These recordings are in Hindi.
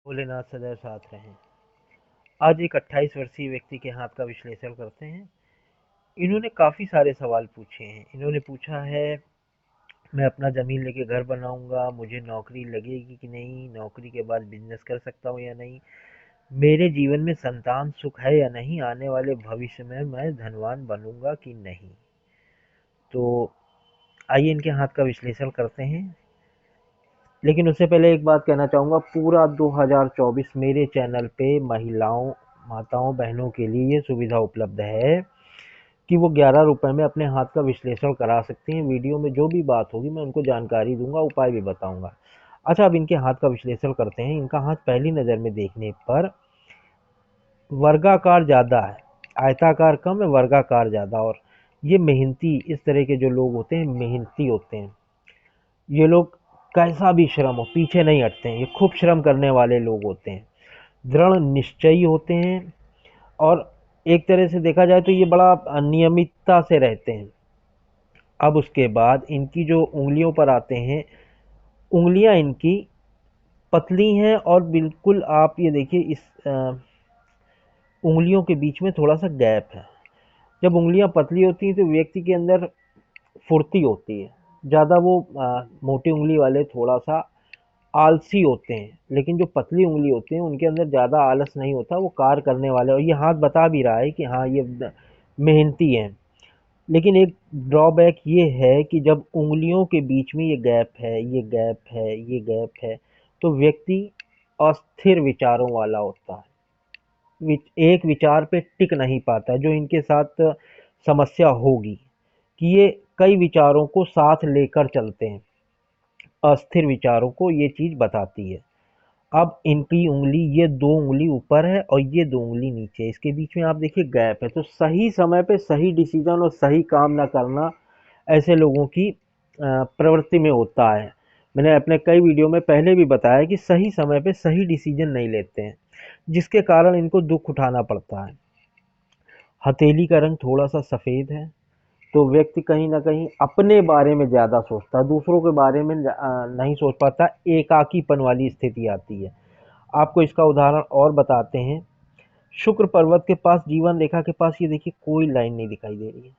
भोलेनाथ सदैव साथ रहें। आज एक 28 वर्षीय व्यक्ति के हाथ का विश्लेषण करते हैं। इन्होंने काफ़ी सारे सवाल पूछे हैं। इन्होंने पूछा है, मैं अपना ज़मीन लेके घर बनाऊंगा, मुझे नौकरी लगेगी कि नहीं, नौकरी के बाद बिजनेस कर सकता हूँ या नहीं, मेरे जीवन में संतान सुख है या नहीं, आने वाले भविष्य में मैं धनवान बनूंगा कि नहीं। तो आइए इनके हाथ का विश्लेषण करते हैं। लेकिन उससे पहले एक बात कहना चाहूँगा, पूरा 2024 मेरे चैनल पे महिलाओं, माताओं, बहनों के लिए ये सुविधा उपलब्ध है कि वो 11 रुपए में अपने हाथ का विश्लेषण करा सकती हैं। वीडियो में जो भी बात होगी मैं उनको जानकारी दूंगा, उपाय भी बताऊंगा। अच्छा, अब इनके हाथ का विश्लेषण करते हैं। इनका हाथ पहली नज़र में देखने पर वर्गाकार ज़्यादा है, आयताकार कम है, वर्गाकार ज़्यादा। और ये मेहनती, इस तरह के जो लोग होते हैं मेहनती होते हैं। ये लोग कैसा भी श्रम हो पीछे नहीं हटते हैं। ये खूब श्रम करने वाले लोग होते हैं, दृढ़ निश्चयी होते हैं। और एक तरह से देखा जाए तो ये बड़ा नियमितता से रहते हैं। अब उसके बाद इनकी जो उंगलियों पर आते हैं, उंगलियां इनकी पतली हैं और बिल्कुल आप ये देखिए, इस उंगलियों के बीच में थोड़ा सा गैप है। जब उंगलियां पतली होती हैं तो व्यक्ति के अंदर फुर्ती होती है ज़्यादा। वो मोटी उंगली वाले थोड़ा सा आलसी होते हैं, लेकिन जो पतली उंगली होती है उनके अंदर ज़्यादा आलस नहीं होता, वो कार्य करने वाले। और ये हाथ बता भी रहा है कि हाँ, ये मेहनती हैं। लेकिन एक ड्रॉबैक ये है कि जब उंगलियों के बीच में ये गैप है, ये गैप है, ये गैप है, तो व्यक्ति अस्थिर विचारों वाला होता है। एक विचार पे टिक नहीं पाता है। जो इनके साथ समस्या होगी कि ये कई विचारों को साथ लेकर चलते हैं, अस्थिर विचारों को ये चीज़ बताती है। अब इनकी उंगली, ये दो उंगली ऊपर है और ये दो उंगली नीचे है, इसके बीच में आप देखिए गैप है। तो सही समय पे सही डिसीजन और सही काम ना करना ऐसे लोगों की प्रवृत्ति में होता है। मैंने अपने कई वीडियो में पहले भी बताया कि सही समय पे सही डिसीजन नहीं लेते हैं, जिसके कारण इनको दुख उठाना पड़ता है। हथेली का रंग थोड़ा सा सफ़ेद है, तो व्यक्ति कहीं ना कहीं अपने बारे में ज़्यादा सोचता है, दूसरों के बारे में नहीं सोच पाता। एकाकीपन वाली स्थिति आती है। आपको इसका उदाहरण और बताते हैं। शुक्र पर्वत के पास, जीवन रेखा के पास, ये देखिए कोई लाइन नहीं दिखाई दे रही है।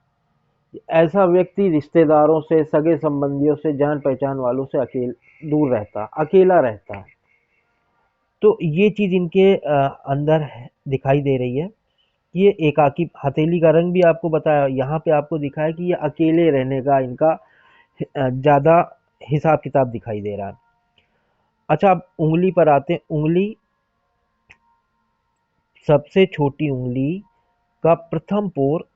ऐसा व्यक्ति रिश्तेदारों से, सगे संबंधियों से, जान पहचान वालों से दूर रहता, अकेला रहता है। तो ये चीज इनके अंदर दिखाई दे रही है। ये एकाकी, हथेली का रंग भी आपको बताया, यहाँ पे आपको दिखा है कि ये अकेले रहने का इनका ज्यादा हिसाब किताब दिखाई दे रहा है। अच्छा, अब उंगली पर आते हैं। उंगली, सबसे छोटी उंगली का प्रथम पोर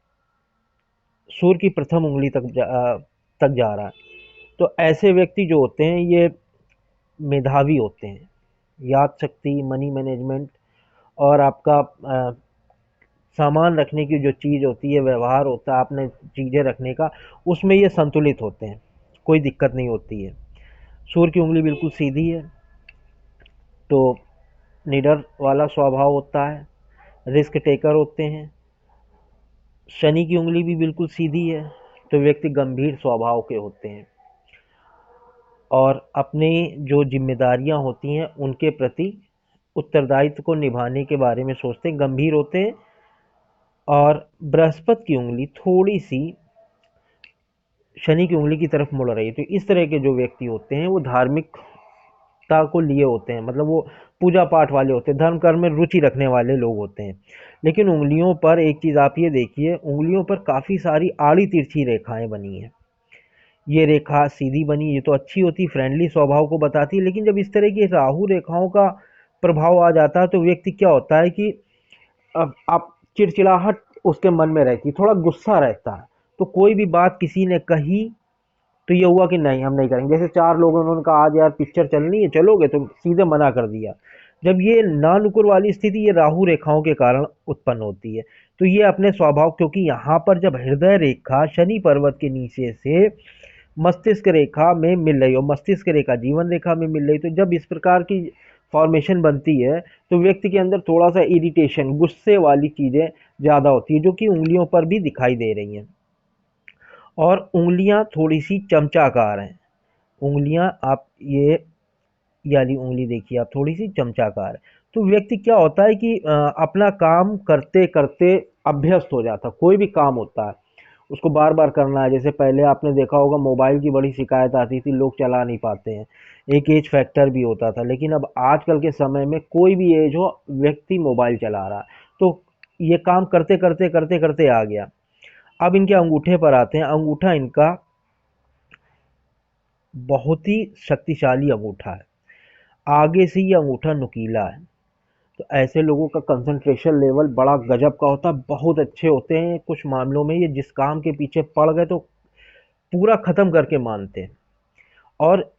सूर्य की प्रथम उंगली तक जा रहा है। तो ऐसे व्यक्ति जो होते हैं ये मेधावी होते हैं। याद शक्ति, मनी मैनेजमेंट और आपका सामान रखने की जो चीज़ होती है, व्यवहार होता है आपने चीज़ें रखने का, उसमें ये संतुलित होते हैं, कोई दिक्कत नहीं होती है। सूर्य की उंगली बिल्कुल सीधी है, तो निडर वाला स्वभाव होता है, रिस्क टेकर होते हैं। शनि की उंगली भी बिल्कुल सीधी है, तो व्यक्ति गंभीर स्वभाव के होते हैं और अपने जो जिम्मेदारियां होती हैं उनके प्रति उत्तरदायित्व को निभाने के बारे में सोचते हैं, गंभीर होते हैं। और बृहस्पति की उंगली थोड़ी सी शनि की उंगली की तरफ मुड़ रही है। तो इस तरह के जो व्यक्ति होते हैं वो धार्मिकता को लिए होते हैं, मतलब वो पूजा पाठ वाले होते हैं, धर्म कर्म में रुचि रखने वाले लोग होते हैं। लेकिन उंगलियों पर एक चीज़ आप ये देखिए, उंगलियों पर काफ़ी सारी आड़ी तिरछी रेखाएं बनी हैं। ये रेखा सीधी बनी, ये तो अच्छी होती, फ्रेंडली स्वभाव को बताती है। लेकिन जब इस तरह की राहु रेखाओं का प्रभाव आ जाता है तो व्यक्ति क्या होता है कि अब आप, चिड़चिड़ाहट उसके मन में रहती है, थोड़ा गुस्सा रहता है। तो कोई भी बात किसी ने कही तो ये हुआ कि नहीं, हम नहीं करेंगे। जैसे चार लोगों ने, उन्होंने कहा आज यार पिक्चर चलनी है, चलोगे, तो सीधे मना कर दिया। जब ये ना नुकुर वाली स्थिति ये राहु रेखाओं के कारण उत्पन्न होती है। तो ये अपने स्वभाव, क्योंकि यहाँ पर जब हृदय रेखा शनि पर्वत के नीचे से मस्तिष्क रेखा में मिल रही हो, मस्तिष्क रेखा जीवन रेखा में मिल रही, तो जब इस प्रकार की फॉर्मेशन बनती है तो व्यक्ति के अंदर थोड़ा सा इरिटेशन, गुस्से वाली चीज़ें ज़्यादा होती है, जो कि उंगलियों पर भी दिखाई दे रही हैं। और उंगलियां थोड़ी सी चमचाकार हैं। उंगलियां आप ये ये वाली उंगली देखिए आप, थोड़ी सी चमचाकार है। तो व्यक्ति क्या होता है कि अपना काम करते करते अभ्यस्त हो जाता है। कोई भी काम होता है उसको बार बार करना है। जैसे पहले आपने देखा होगा मोबाइल की बड़ी शिकायत आती थी, लोग चला नहीं पाते हैं, एक एज फैक्टर भी होता था। लेकिन अब आजकल के समय में कोई भी एज हो, व्यक्ति मोबाइल चला रहा है। तो ये काम करते करते करते करते आ गया। अब इनके अंगूठे पर आते हैं। अंगूठा इनका बहुत ही शक्तिशाली अंगूठा है। आगे से ये अंगूठा नुकीला है। तो ऐसे लोगों का कंसंट्रेशन लेवल बड़ा गजब का होता है, बहुत अच्छे होते हैं। कुछ मामलों में ये जिस काम के पीछे पड़ गए तो पूरा खत्म करके मानते हैं, और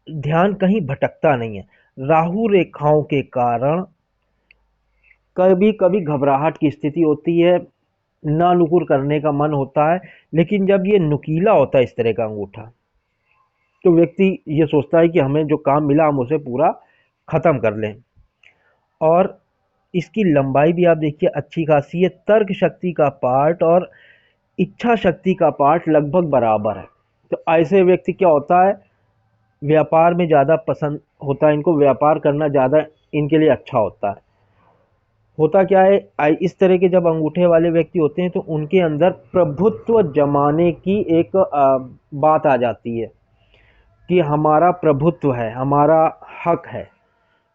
ध्यान कहीं भटकता नहीं है। राहु रेखाओं के कारण कभी कभी घबराहट की स्थिति होती है, नानुकुर करने का मन होता है। लेकिन जब ये नुकीला होता है इस तरह का अंगूठा, तो व्यक्ति ये सोचता है कि हमें जो काम मिला हम उसे पूरा खत्म कर लें। और इसकी लंबाई भी आप देखिए अच्छी खासी है। तर्क शक्ति का पार्ट और इच्छा शक्ति का पार्ट लगभग बराबर है। तो ऐसे व्यक्ति क्या होता है, व्यापार में ज़्यादा पसंद होता है इनको, व्यापार करना ज़्यादा इनके लिए अच्छा होता है। होता क्या है, इस तरह के जब अंगूठे वाले व्यक्ति होते हैं तो उनके अंदर प्रभुत्व जमाने की एक बात आ जाती है कि हमारा प्रभुत्व है, हमारा हक है।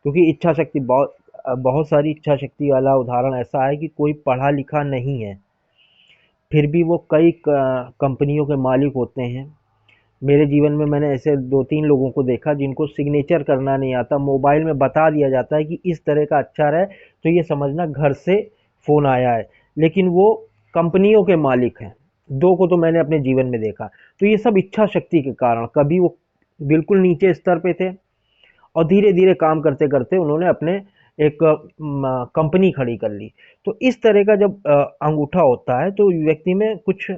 क्योंकि इच्छा शक्ति बहुत बहुत सारी इच्छा शक्ति वाला उदाहरण ऐसा है कि कोई पढ़ा लिखा नहीं है, फिर भी वो कई कंपनियों के मालिक होते हैं। मेरे जीवन में मैंने ऐसे 2-3 लोगों को देखा जिनको सिग्नेचर करना नहीं आता। मोबाइल में बता दिया जाता है कि इस तरह का अक्षर है, तो ये समझना घर से फ़ोन आया है, लेकिन वो कंपनियों के मालिक हैं। 2 को तो मैंने अपने जीवन में देखा। तो ये सब इच्छा शक्ति के कारण, कभी वो बिल्कुल नीचे स्तर पे थे और धीरे-धीरे काम करते-करते उन्होंने अपने एक कंपनी खड़ी कर ली। तो इस तरह का जब अंगूठा होता है तो व्यक्ति में कुछ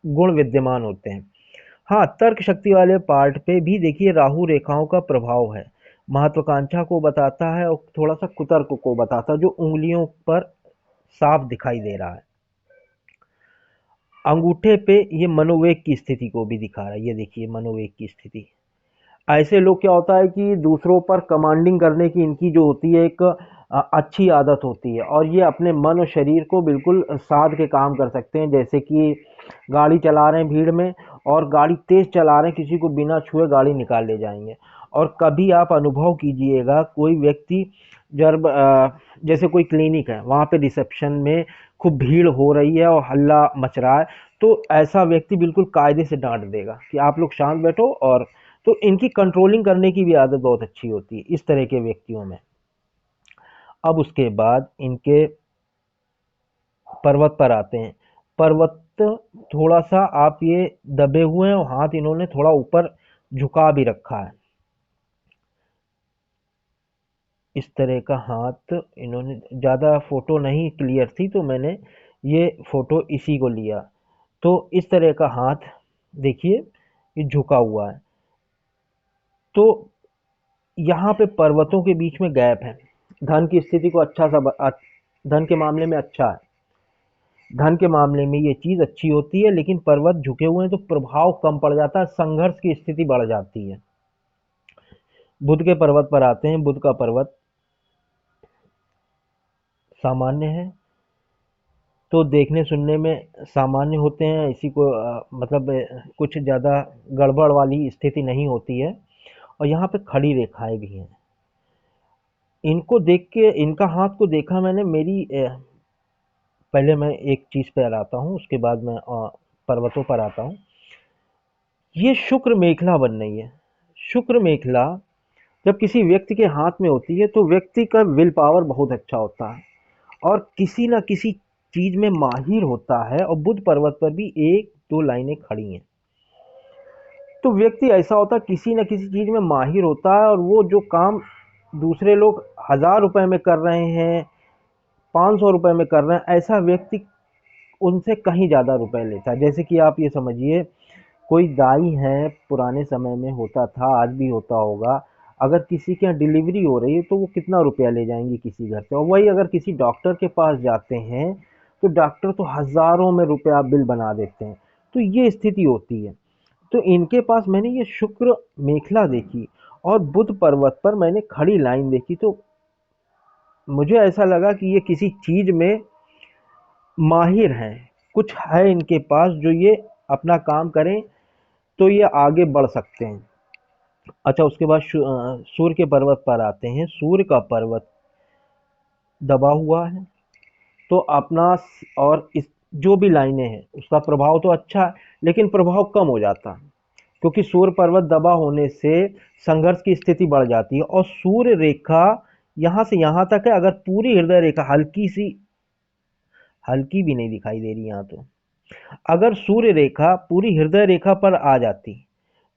गुण विद्यमान होते हैं। हाँ, तर्क शक्ति वाले पार्ट पे भी देखिए राहु रेखाओं का प्रभाव है। महत्वाकांक्षा को बताता है और थोड़ा-सा कुतर्क को बताता है, जो उँगलियों पर साफ दिखाई दे रहा है। अंगूठे पे ये मनोवेग की स्थिति को भी दिखा रहा है। ये देखिए मनोवेग की स्थिति। ऐसे लोग क्या होता है कि दूसरों पर कमांडिंग करने की इनकी जो होती है एक अच्छी आदत होती है, और ये अपने मन और शरीर को बिल्कुल साध के काम कर सकते हैं। जैसे कि गाड़ी चला रहे हैं भीड़ में, और गाड़ी तेज चला रहे हैं, किसी को बिना छुए गाड़ी निकाल ले जाएंगे। और कभी आप अनुभव कीजिएगा, कोई व्यक्ति जब जैसे कोई क्लिनिक है, वहाँ पे रिसेप्शन में खूब भीड़ हो रही है और हल्ला मच रहा है, तो ऐसा व्यक्ति बिल्कुल कायदे से डांट देगा कि आप लोग शांत बैठो। और तो इनकी कंट्रोलिंग करने की भी आदत बहुत अच्छी होती है इस तरह के व्यक्तियों में। अब उसके बाद इनके पर्वत पर आते हैं। पर्वत थोड़ा सा आप ये दबे हुए हैं और हाथ इन्होंने थोड़ा ऊपर झुका भी रखा है। इस तरह का हाथ इन्होंने, ज़्यादा फोटो नहीं क्लियर थी तो मैंने ये फोटो इसी को लिया। तो इस तरह का हाथ देखिए, ये झुका हुआ है। तो यहाँ पे पर्वतों के बीच में गैप है। धन की स्थिति को अच्छा सा धन के मामले में अच्छा है। धन के मामले में ये चीज़ अच्छी होती है, लेकिन पर्वत झुके हुए हैं तो प्रभाव कम पड़ जाता है, संघर्ष की स्थिति बढ़ जाती है। बुध के पर्वत पर आते हैं। बुध का पर्वत सामान्य है, तो देखने सुनने में सामान्य होते हैं। इसी को मतलब कुछ ज़्यादा गड़बड़ वाली स्थिति नहीं होती है। और यहाँ पे खड़ी रेखाएं भी हैं। इनको देख के, इनका हाथ को देखा मैंने, मेरी पहले मैं एक चीज़ पर आता हूँ, उसके बाद मैं पर्वतों पर आता हूँ। ये शुक्र मेखला बन रही है। शुक्र मेखला जब किसी व्यक्ति के हाथ में होती है तो व्यक्ति का विल पावर बहुत अच्छा होता है और किसी ना किसी चीज में माहिर होता है। और बुध पर्वत पर भी 1-2 लाइनें खड़ी हैं। तो व्यक्ति ऐसा होता है, किसी न किसी चीज में माहिर होता है, और वो जो काम दूसरे लोग 1000 रुपए में कर रहे हैं, 500 रुपए में कर रहे हैं, ऐसा व्यक्ति उनसे कहीं ज़्यादा रुपए लेता है। जैसे कि आप ये समझिए, कोई दाई है, पुराने समय में होता था, आज भी होता होगा। अगर किसी के यहाँ डिलीवरी हो रही है तो वो कितना रुपया ले जाएंगे किसी घर से, और वही अगर किसी डॉक्टर के पास जाते हैं तो डॉक्टर तो हज़ारों में रुपया बिल बना देते हैं। तो ये स्थिति होती है। तो इनके पास मैंने ये शुक्र मेखला देखी, और बुध पर्वत पर मैंने खड़ी लाइन देखी तो मुझे ऐसा लगा कि ये किसी चीज में माहिर हैं, कुछ है इनके पास जो ये अपना काम करें तो ये आगे बढ़ सकते हैं। अच्छा, उसके बाद सूर्य के पर्वत पर आते हैं। सूर्य का पर्वत दबा हुआ है, तो अपना और इस जो भी लाइनें हैं उसका प्रभाव तो अच्छा है, लेकिन प्रभाव कम हो जाता है, क्योंकि सूर्य पर्वत दबा होने से संघर्ष की स्थिति बढ़ जाती है। और सूर्य रेखा यहाँ से यहाँ तक है, अगर पूरी हृदय रेखा हल्की भी नहीं दिखाई दे रही यहाँ तो, अगर सूर्य रेखा पूरी हृदय रेखा पर आ जाती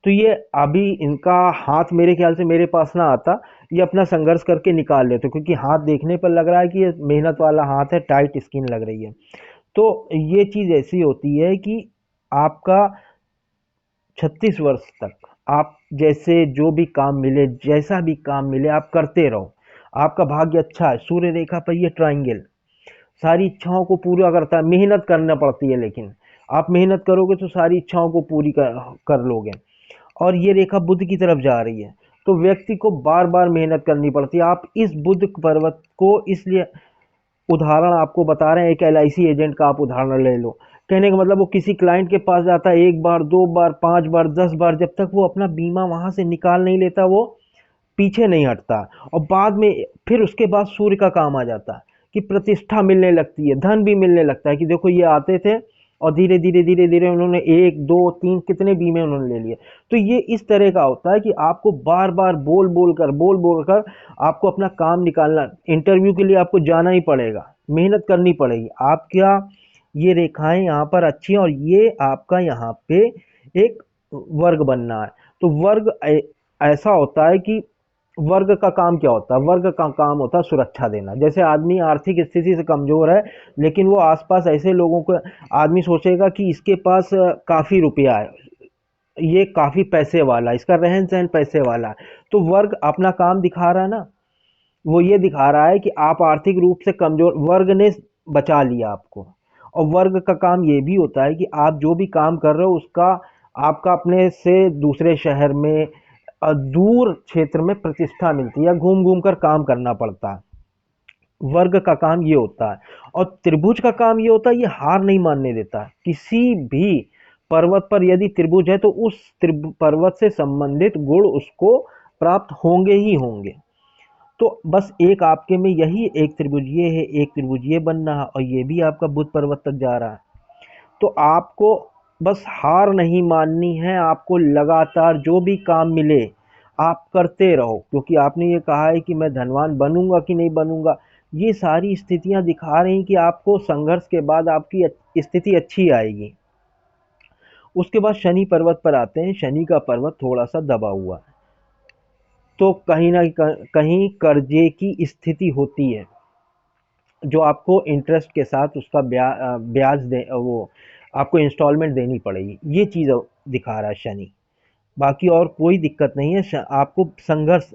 तो ये अभी इनका हाथ मेरे ख्याल से मेरे पास ना आता, ये अपना संघर्ष करके निकाल लेते, क्योंकि हाथ देखने पर लग रहा है कि ये मेहनत वाला हाथ है, टाइट स्किन लग रही है। तो ये चीज़ ऐसी होती है कि आपका 36 वर्ष तक आप जैसे जो भी काम मिले, जैसा भी काम मिले आप करते रहो, आपका भाग्य अच्छा है। सूर्य रेखा पर ये ट्रायंगल सारी इच्छाओं को पूरा करता है, मेहनत करना पड़ती है, लेकिन आप मेहनत करोगे तो सारी इच्छाओं को पूरी कर लोगे। और ये रेखा बुध की तरफ जा रही है, तो व्यक्ति को बार बार मेहनत करनी पड़ती है। आप इस बुध पर्वत को इसलिए उदाहरण आपको बता रहे हैं, एक एलआईसी एजेंट का आप उदाहरण ले लो। कहने का मतलब वो किसी क्लाइंट के पास जाता है, एक बार, दो बार, 5 बार, 10 बार, जब तक वो अपना बीमा वहां से निकाल नहीं लेता वो पीछे नहीं हटता। और बाद में फिर उसके बाद सूर्य का काम आ जाता है कि प्रतिष्ठा मिलने लगती है, धन भी मिलने लगता है कि देखो ये आते थे और धीरे धीरे धीरे धीरे उन्होंने एक दो तीन कितने बीमे उन्होंने ले लिए। तो ये इस तरह का होता है कि आपको बार बार बोल बोल कर आपको अपना काम निकालना, इंटरव्यू के लिए आपको जाना ही पड़ेगा, मेहनत करनी पड़ेगी। आप क्या, ये रेखाएं यहाँ पर अच्छी हैं, और ये आपका यहाँ पे एक वर्ग बनना है। तो वर्ग ऐसा होता है कि वर्ग का काम क्या होता है? वर्ग का काम होता है सुरक्षा देना। जैसे आदमी आर्थिक स्थिति से कमजोर है, लेकिन वो आसपास ऐसे लोगों को, आदमी सोचेगा कि इसके पास काफी रुपया है, ये काफी पैसे वाला है, इसका रहन सहन पैसे वाला है, तो वर्ग अपना काम दिखा रहा है ना। वो ये दिखा रहा है कि आप आर्थिक रूप से कमजोर, वर्ग ने बचा लिया आपको। और वर्ग का काम ये भी होता है कि आप जो भी काम कर रहे हो उसका आपका अपने से दूसरे शहर में, दूर क्षेत्र में प्रतिष्ठा मिलती है, या घूम घूम कर काम करना पड़ता है। वर्ग का काम ये होता है। और त्रिभुज का काम ये होता है, ये हार नहीं मानने देता। किसी भी पर्वत पर यदि त्रिभुज है तो उस पर्वत से संबंधित गुण उसको प्राप्त होंगे ही होंगे। तो बस एक आपके में यही एक त्रिभुज ये है, एक त्रिभुज ये बनना है, और ये भी आपका बुध पर्वत तक जा रहा है। तो आपको बस हार नहीं माननी है, आपको लगातार जो भी काम मिले आप करते रहो, क्योंकि आपने ये कहा है कि मैं धनवान बनूंगा कि नहीं बनूंगा। ये सारी स्थितियां दिखा रही हैं कि आपको संघर्ष के बाद आपकी स्थिति अच्छी आएगी। उसके बाद शनि पर्वत पर आते हैं। शनि का पर्वत थोड़ा सा दबा हुआ है, तो कहीं ना कहीं कर्जे की स्थिति होती है, जो आपको इंटरेस्ट के साथ उसका ब्याज दे, वो आपको इंस्टॉलमेंट देनी पड़ेगी। ये चीज़ दिखा रहा है शनि। बाकी और कोई दिक्कत नहीं है। आपको संघर्ष,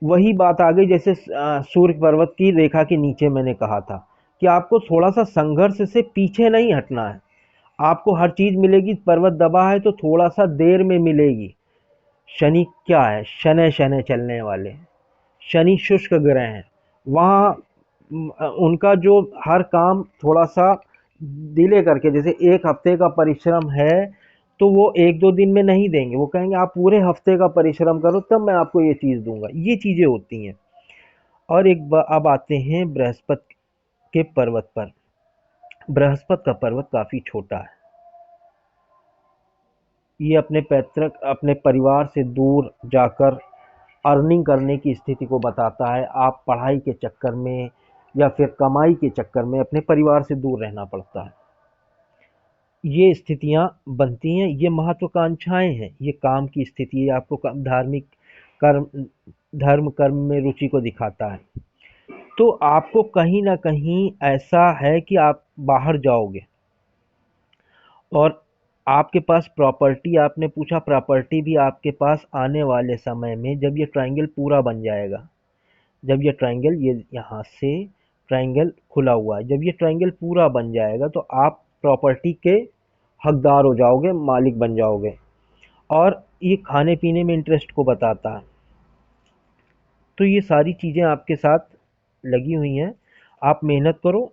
वही बात आ गई जैसे सूर्य पर्वत की रेखा के नीचे मैंने कहा था कि आपको थोड़ा सा संघर्ष से पीछे नहीं हटना है। आपको हर चीज मिलेगी, पर्वत दबा है तो थोड़ा सा देर में मिलेगी। शनि क्या है? शनै शनै चलने वाले, शनि शुष्क ग्रह हैं। वहाँ उनका जो हर काम थोड़ा सा डिले करके, जैसे एक हफ्ते का परिश्रम है तो वो एक दो दिन में नहीं देंगे, वो कहेंगे आप पूरे हफ्ते का परिश्रम करो तब मैं आपको ये चीज़ दूंगा। ये चीज़ें होती हैं। और अब आते हैं बृहस्पति के पर्वत पर। बृहस्पति का पर्वत काफ़ी छोटा है। ये अपने पैतृक, अपने परिवार से दूर जाकर अर्निंग करने की स्थिति को बताता है। आप पढ़ाई के चक्कर में या फिर कमाई के चक्कर में अपने परिवार से दूर रहना पड़ता है। ये स्थितियां बनती हैं, ये महत्वाकांक्षाएं हैं, ये काम की स्थिति है। आपको धार्मिक कर्म, धर्म कर्म में रुचि को दिखाता है। तो आपको कहीं ना कहीं ऐसा है कि आप बाहर जाओगे, और आपके पास प्रॉपर्टी, आपने पूछा प्रॉपर्टी भी आपके पास आने वाले समय में, जब ये ट्रायंगल पूरा बन जाएगा, जब ये ट्रायंगल, ये यहाँ से ट्रायंगल खुला हुआ है, जब ये ट्रायंगल पूरा बन जाएगा तो आप प्रॉपर्टी के हकदार हो जाओगे, मालिक बन जाओगे। और ये खाने पीने में इंटरेस्ट को बताता है। तो ये सारी चीज़ें आपके साथ लगी हुई हैं, आप मेहनत करो,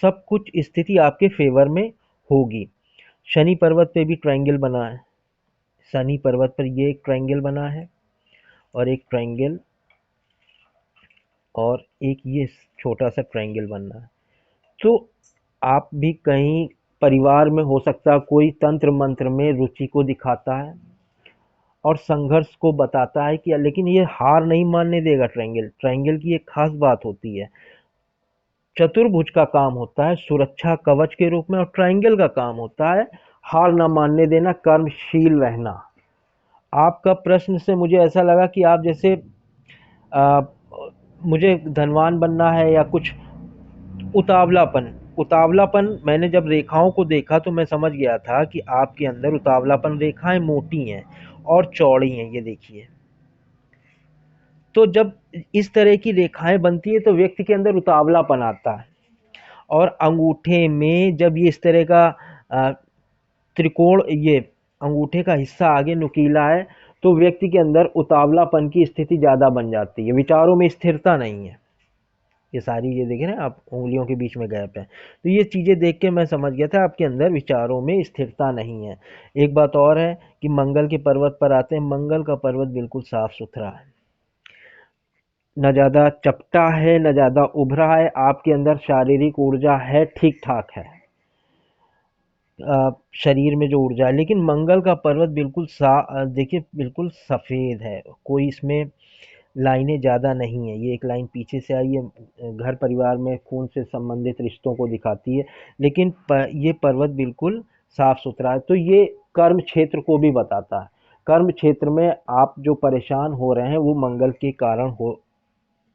सब कुछ स्थिति आपके फेवर में होगी। शनि पर्वत पे भी ट्रायंगल बना है, शनि पर्वत पर ये एक ट्रायंगल बना है और एक ट्रायंगल और एक ये छोटा सा ट्रायंगल बन रहा है। तो आप भी कहीं परिवार में हो सकता है कोई तंत्र मंत्र में रुचि को दिखाता है और संघर्ष को बताता है कि लेकिन ये हार नहीं मानने देगा। ट्रायंगल ट्रायंगल की एक खास बात होती है, चतुर्भुज का काम होता है सुरक्षा कवच के रूप में और ट्रायंगल का काम होता है हार ना मानने देना, कर्मशील रहना। आपका प्रश्न से मुझे ऐसा लगा कि आप जैसे आ, मुझे धनवान बनना है या कुछ उतावलापन। उतावलापन मैंने जब रेखाओं को देखा तो मैं समझ गया था कि आपके अंदर उतावलापन, रेखाएं मोटी हैं और चौड़ी हैं, ये देखिए। तो जब इस तरह की रेखाएं बनती है तो व्यक्ति के अंदर उतावलापन आता है। और अंगूठे में जब ये इस तरह का अ, त्रिकोण, ये अंगूठे का हिस्सा आगे नुकीला है तो व्यक्ति के अंदर उतावलापन की स्थिति ज़्यादा बन जाती है, विचारों में स्थिरता नहीं है। ये सारी ये देखें ना आप, उंगलियों के बीच में गैप है। तो ये चीज़ें देख के मैं समझ गया था आपके अंदर विचारों में स्थिरता नहीं है। एक बात और है कि मंगल के पर्वत पर आते हैं, मंगल का पर्वत बिल्कुल साफ सुथरा है, न ज़्यादा चपटा है न ज़्यादा उभरा है, आपके अंदर शारीरिक ऊर्जा है, ठीक ठाक है। शरीर में जो ऊर्जा है, लेकिन मंगल का पर्वत बिल्कुल देखिए बिल्कुल सफ़ेद है, कोई इसमें लाइनें ज़्यादा नहीं है। ये एक लाइन पीछे से आई है, घर परिवार में खून से संबंधित रिश्तों को दिखाती है, लेकिन ये पर्वत बिल्कुल साफ सुथरा है। तो ये कर्म क्षेत्र को भी बताता है। कर्म क्षेत्र में आप जो परेशान हो रहे हैं वो मंगल के कारण हो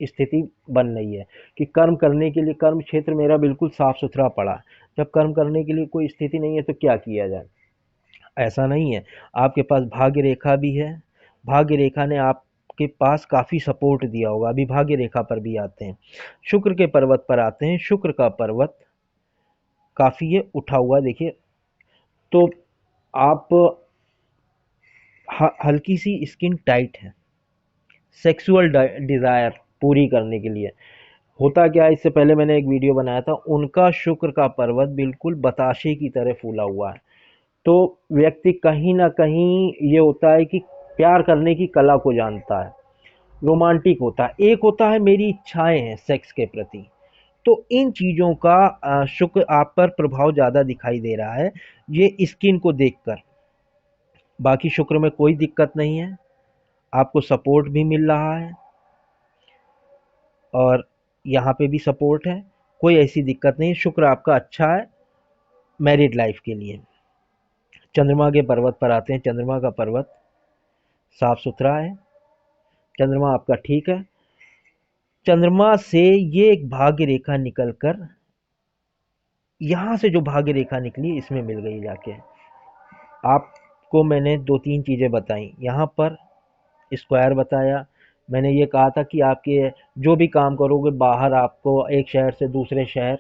स्थिति बन रही है कि कर्म करने के लिए कर्म क्षेत्र मेरा बिल्कुल साफ सुथरा पड़ा है। जब कर्म करने के लिए कोई स्थिति नहीं है तो क्या किया जाए? ऐसा नहीं है। आपके पास भाग्य रेखा भी है, भाग्य रेखा ने आपके पास काफ़ी सपोर्ट दिया होगा। अभी भाग्य रेखा पर भी आते हैं, शुक्र के पर्वत पर आते हैं। शुक्र का पर्वत काफ़ी ये उठा हुआ देखिए। तो आप हल्की सी स्किन टाइट है सेक्सुअल डिज़ायर पूरी करने के लिए। होता क्या है, इससे पहले मैंने एक वीडियो बनाया था, उनका शुक्र का पर्वत बिल्कुल बताशे की तरह फूला हुआ है। तो व्यक्ति कहीं ना कहीं ये होता है कि प्यार करने की कला को जानता है, रोमांटिक होता है। एक होता है मेरी इच्छाएं हैं सेक्स के प्रति। तो इन चीज़ों का शुक्र आप पर प्रभाव ज़्यादा दिखाई दे रहा है ये स्किन को देखकर। बाकी शुक्र में कोई दिक्कत नहीं है, आपको सपोर्ट भी मिल रहा है और यहाँ पे भी सपोर्ट है, कोई ऐसी दिक्कत नहीं है। शुक्र आपका अच्छा है मैरिड लाइफ के लिए। चंद्रमा के पर्वत पर आते हैं, चंद्रमा का पर्वत साफ सुथरा है, चंद्रमा आपका ठीक है। चंद्रमा से ये एक भाग्य रेखा निकलकर यहाँ से जो भाग्य रेखा निकली इसमें मिल गई जाके। आपको मैंने दो तीन चीज़ें बताई, यहाँ पर स्क्वायर बताया। मैंने ये कहा था कि आपके जो भी काम करोगे बाहर, आपको एक शहर से दूसरे शहर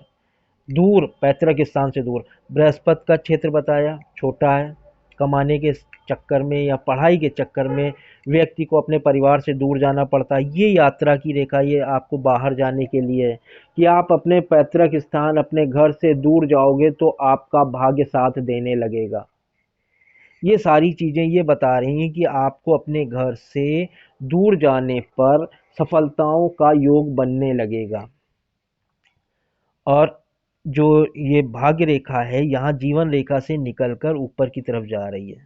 दूर, पैतृक स्थान से दूर। बृहस्पति का क्षेत्र बताया छोटा है, कमाने के चक्कर में या पढ़ाई के चक्कर में व्यक्ति को अपने परिवार से दूर जाना पड़ता है। ये यात्रा की रेखा ये आपको बाहर जाने के लिए है कि आप अपने पैतृक स्थान, अपने घर से दूर जाओगे तो आपका भाग्य साथ देने लगेगा। ये सारी चीज़ें ये बता रही हैं कि आपको अपने घर से दूर जाने पर सफलताओं का योग बनने लगेगा। और जो ये भाग्य रेखा है यहाँ जीवन रेखा से निकलकर ऊपर की तरफ जा रही है।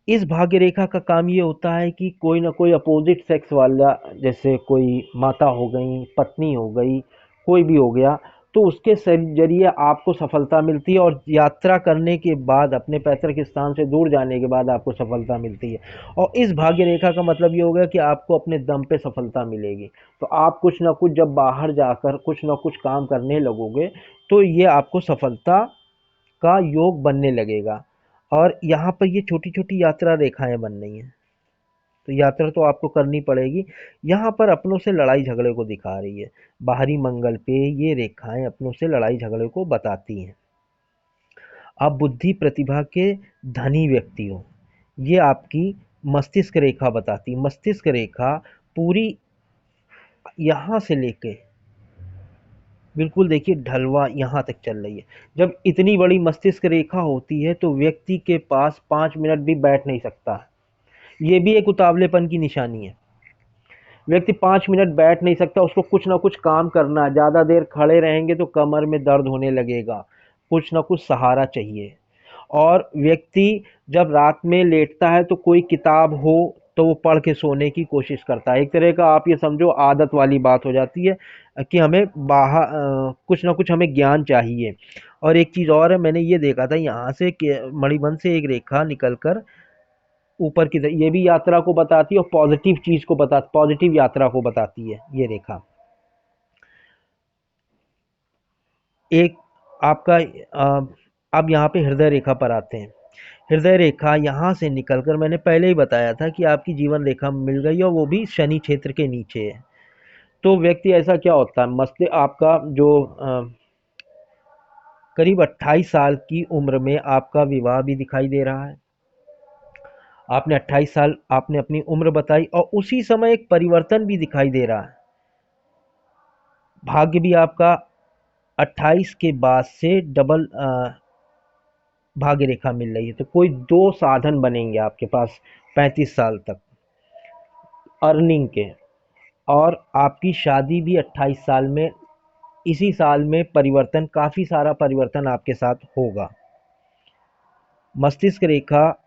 इस भाग्य रेखा का काम ये होता है कि कोई ना कोई अपोजिट सेक्स वाला, जैसे कोई माता हो गई, पत्नी हो गई, कोई भी हो गया, तो उसके जरिए आपको सफलता मिलती है और यात्रा करने के बाद, अपने पैतृक स्थान से दूर जाने के बाद आपको सफलता मिलती है। और इस भाग्य रेखा का मतलब ये होगा कि आपको अपने दम पे सफलता मिलेगी। तो आप कुछ ना कुछ जब बाहर जाकर कुछ ना कुछ काम करने लगोगे तो ये आपको सफलता का योग बनने लगेगा। और यहाँ पर ये छोटी छोटी यात्रा रेखाएं बन रही हैं, तो यात्रा तो आपको करनी पड़ेगी। यहाँ पर अपनों से लड़ाई झगड़े को दिखा रही है, बाहरी मंगल पे ये रेखाएं अपनों से लड़ाई झगड़े को बताती हैं। आप बुद्धि प्रतिभा के धनी व्यक्ति हो, ये आपकी मस्तिष्क रेखा बताती है। मस्तिष्क रेखा पूरी यहाँ से लेके बिल्कुल देखिए ढलवा यहाँ तक चल रही है। जब इतनी बड़ी मस्तिष्क रेखा होती है तो व्यक्ति के पास 5 मिनट भी बैठ नहीं सकता। ये भी एक उतावलेपन की निशानी है। व्यक्ति 5 मिनट बैठ नहीं सकता, उसको कुछ ना कुछ काम करना है। ज़्यादा देर खड़े रहेंगे तो कमर में दर्द होने लगेगा, कुछ ना कुछ सहारा चाहिए। और व्यक्ति जब रात में लेटता है तो कोई किताब हो तो वो पढ़ के सोने की कोशिश करता है। एक तरह का आप ये समझो आदत वाली बात हो जाती है कि हमें बाहर कुछ ना कुछ हमें ज्ञान चाहिए। और एक चीज़ और है, मैंने ये देखा था यहाँ से कि मणिबंध से एक रेखा निकलकर ऊपर की तरफ, ये भी यात्रा को बताती है और पॉजिटिव चीज़ को बता पॉजिटिव यात्रा को बताती है ये रेखा। एक आपका अब यहाँ पे हृदय रेखा पर आते हैं। हृदय रेखा यहाँ से निकलकर, मैंने पहले ही बताया था कि आपकी जीवन रेखा मिल गई और वो भी शनि क्षेत्र के नीचे है। तो व्यक्ति ऐसा क्या होता है, मस्तिष्क आपका जो करीब 28 साल की उम्र में आपका विवाह भी दिखाई दे रहा है। आपने 28 साल आपने अपनी उम्र बताई और उसी समय एक परिवर्तन भी दिखाई दे रहा है। भाग्य भी आपका 28 के बाद से डबल भाग्य रेखा मिल रही है। तो कोई दो साधन बनेंगे आपके पास 35 साल तक अर्निंग के। और आपकी शादी भी 28 साल में, इसी साल में परिवर्तन, काफ़ी सारा परिवर्तन आपके साथ होगा। मस्तिष्क रेखा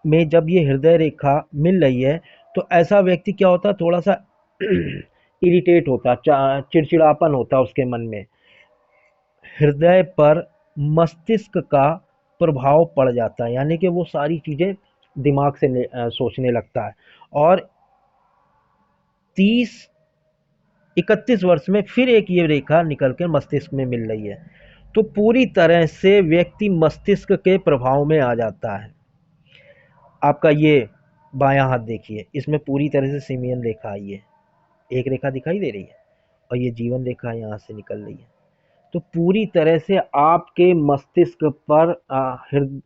में जब ये हृदय रेखा मिल रही है तो ऐसा व्यक्ति क्या होता है, थोड़ा सा इरिटेट होता, चिड़चिड़ापन होता उसके मन में। हृदय पर मस्तिष्क का प्रभाव पड़ जाता है, यानी कि वो सारी चीज़ें दिमाग से सोचने लगता है। और 30-31 वर्ष में फिर एक ये रेखा निकल कर मस्तिष्क में मिल रही है। तो पूरी तरह से व्यक्ति मस्तिष्क के प्रभाव में आ जाता है। आपका ये बायां हाथ देखिए, इसमें पूरी तरह से सिमियन रेखा आई है, एक रेखा दिखाई दे रही है और ये जीवन रेखा यहाँ से निकल रही है। तो पूरी तरह से आपके मस्तिष्क पर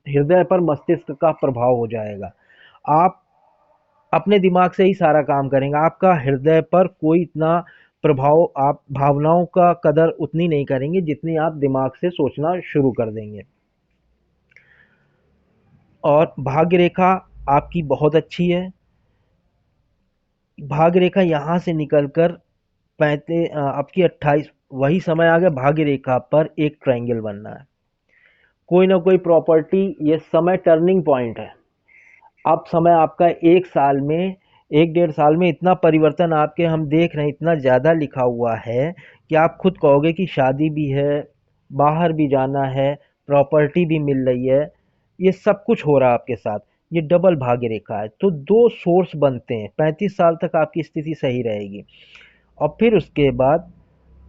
हृदय पर मस्तिष्क का प्रभाव हो जाएगा। आप अपने दिमाग से ही सारा काम करेंगे, आपका हृदय पर कोई इतना प्रभाव, आप भावनाओं का कदर उतनी नहीं करेंगे जितनी आप दिमाग से सोचना शुरू कर देंगे। और भाग्य रेखा आपकी बहुत अच्छी है। भाग्य रेखा यहाँ से निकलकर आपकी 28, वही समय आ गया भाग्य रेखा पर एक ट्रायंगल बनना है। कोई ना कोई प्रॉपर्टी, ये समय टर्निंग पॉइंट है। अब समय आपका 1 साल में, 1 डेढ़ साल में इतना परिवर्तन आपके हम देख रहे हैं, इतना ज़्यादा लिखा हुआ है कि आप खुद कहोगे कि शादी भी है, बाहर भी जाना है, प्रॉपर्टी भी मिल रही है, ये सब कुछ हो रहा है आपके साथ। ये डबल भाग्य रेखा है। तो दो सोर्स बनते हैं, 35 साल तक आपकी स्थिति सही रहेगी। और फिर उसके बाद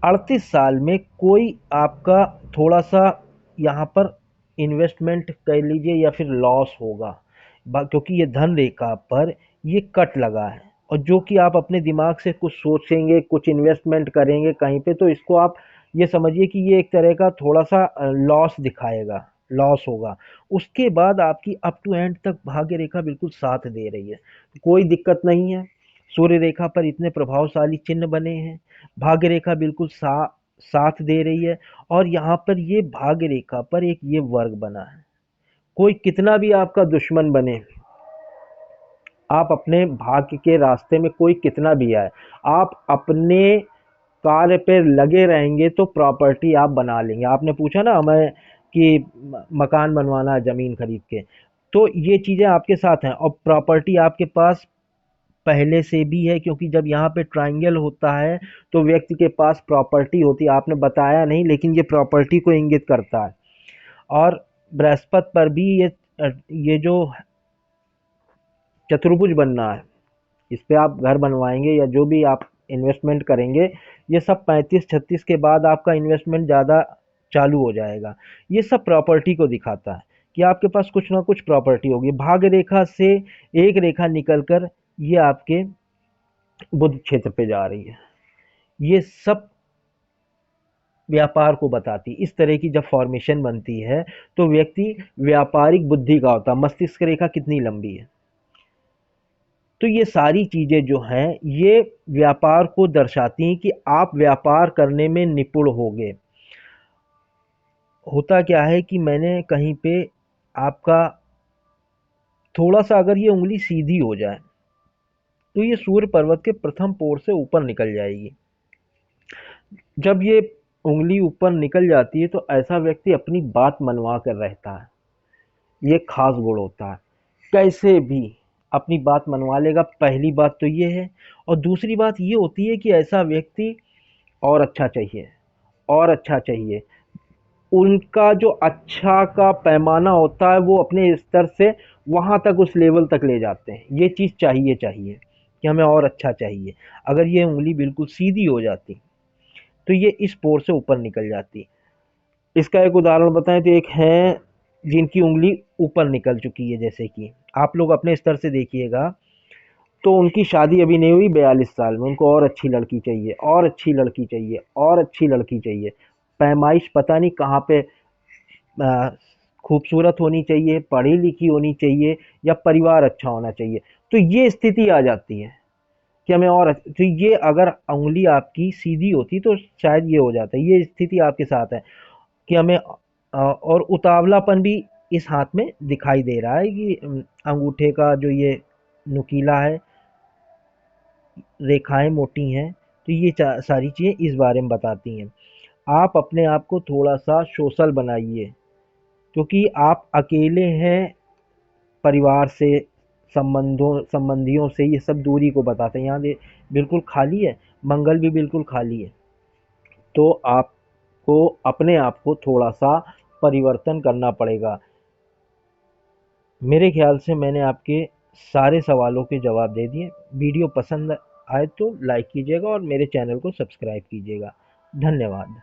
38 साल में कोई आपका थोड़ा सा यहाँ पर इन्वेस्टमेंट कह लीजिए या फिर लॉस होगा, क्योंकि ये धन रेखा पर ये कट लगा है। और जो कि आप अपने दिमाग से कुछ सोचेंगे, कुछ इन्वेस्टमेंट करेंगे कहीं पे, तो इसको आप ये समझिए कि ये एक तरह का थोड़ा सा लॉस दिखाएगा, लॉस होगा। उसके बाद आपकी अप टू एंड तक भाग्य रेखा बिल्कुल साथ दे रही है, कोई दिक्कत नहीं है। सूर्य रेखा पर इतने प्रभावशाली चिन्ह बने हैं, भाग्य रेखा बिल्कुल साथ दे रही है। और यहाँ पर ये भाग्य रेखा पर एक ये वर्ग बना है, कोई कितना भी आपका दुश्मन बने, आप अपने भाग्य के रास्ते में कोई कितना भी आए, आप अपने कार्य पे लगे रहेंगे तो प्रॉपर्टी आप बना लेंगे। आपने पूछा ना हमें कि मकान बनवाना है ज़मीन खरीद के, तो ये चीज़ें आपके साथ हैं। और प्रॉपर्टी आपके पास पहले से भी है, क्योंकि जब यहाँ पे ट्रायंगल होता है तो व्यक्ति के पास प्रॉपर्टी होती है। आपने बताया नहीं, लेकिन ये प्रॉपर्टी को इंगित करता है। और बृहस्पति पर भी ये जो चतुर्भुज बनना है, इस पे आप घर बनवाएंगे या जो भी आप इन्वेस्टमेंट करेंगे, ये सब 35-36 के बाद आपका इन्वेस्टमेंट ज़्यादा चालू हो जाएगा। ये सब प्रॉपर्टी को दिखाता है कि आपके पास कुछ ना कुछ प्रॉपर्टी होगी। भाग्य रेखा से एक रेखा निकलकर ये आपके बुध क्षेत्र पे जा रही है। ये सब व्यापार को बताती। इस तरह की जब फॉर्मेशन बनती है तो व्यक्ति व्यापारिक बुद्धि का होता है। मस्तिष्क रेखा कितनी लंबी है। तो ये सारी चीज़ें जो हैं ये व्यापार को दर्शाती हैं कि आप व्यापार करने में निपुण होगे। होता क्या है कि मैंने कहीं पे आपका थोड़ा सा अगर ये उंगली सीधी हो जाए तो ये सूर्य पर्वत के प्रथम पोर से ऊपर निकल जाएगी। जब ये उंगली ऊपर निकल जाती है तो ऐसा व्यक्ति अपनी बात मनवा कर रहता है। ये खास गुण होता है। कैसे भी अपनी बात मनवा लेगा, पहली बात तो ये है। और दूसरी बात ये होती है कि ऐसा व्यक्ति और अच्छा चाहिए, और अच्छा चाहिए। उनका जो अच्छा का पैमाना होता है वो अपने स्तर से वहाँ तक, उस लेवल तक ले जाते हैं। ये चीज़ चाहिए चाहिए कि हमें और अच्छा चाहिए। अगर ये उंगली बिल्कुल सीधी हो जाती तो ये इस पोर से ऊपर निकल जाती। इसका एक उदाहरण बताएं तो एक है जिनकी उंगली ऊपर निकल चुकी है, जैसे कि आप लोग अपने स्तर से देखिएगा तो उनकी शादी अभी नहीं हुई 42 साल में, उनको और अच्छी लड़की चाहिए, और अच्छी लड़की चाहिए, और अच्छी लड़की चाहिए। पैमाइश पता नहीं कहाँ पे, आ, खूबसूरत होनी चाहिए, पढ़ी लिखी होनी चाहिए, या परिवार अच्छा होना चाहिए। तो ये स्थिति आ जाती है कि हमें और तो ये अगर उंगली आपकी सीधी होती तो शायद ये हो जाता है। ये स्थिति आपके साथ है कि हमें और उतावलापन भी इस हाथ में दिखाई दे रहा है कि अंगूठे का जो ये नुकीला है, रेखाएं मोटी हैं। तो ये सारी चीज़ें इस बारे में बताती हैं। आप अपने आप को थोड़ा सा सोशल बनाइए, क्योंकि आप अकेले हैं। परिवार से, संबंधियों से ये सब दूरी को बताते हैं। यहाँ बिल्कुल खाली है, मंगल भी बिल्कुल खाली है। तो आपको अपने आप को थोड़ा सा परिवर्तन करना पड़ेगा। मेरे ख्याल से मैंने आपके सारे सवालों के जवाब दे दिए। वीडियो पसंद आए तो लाइक कीजिएगा और मेरे चैनल को सब्सक्राइब कीजिएगा। धन्यवाद।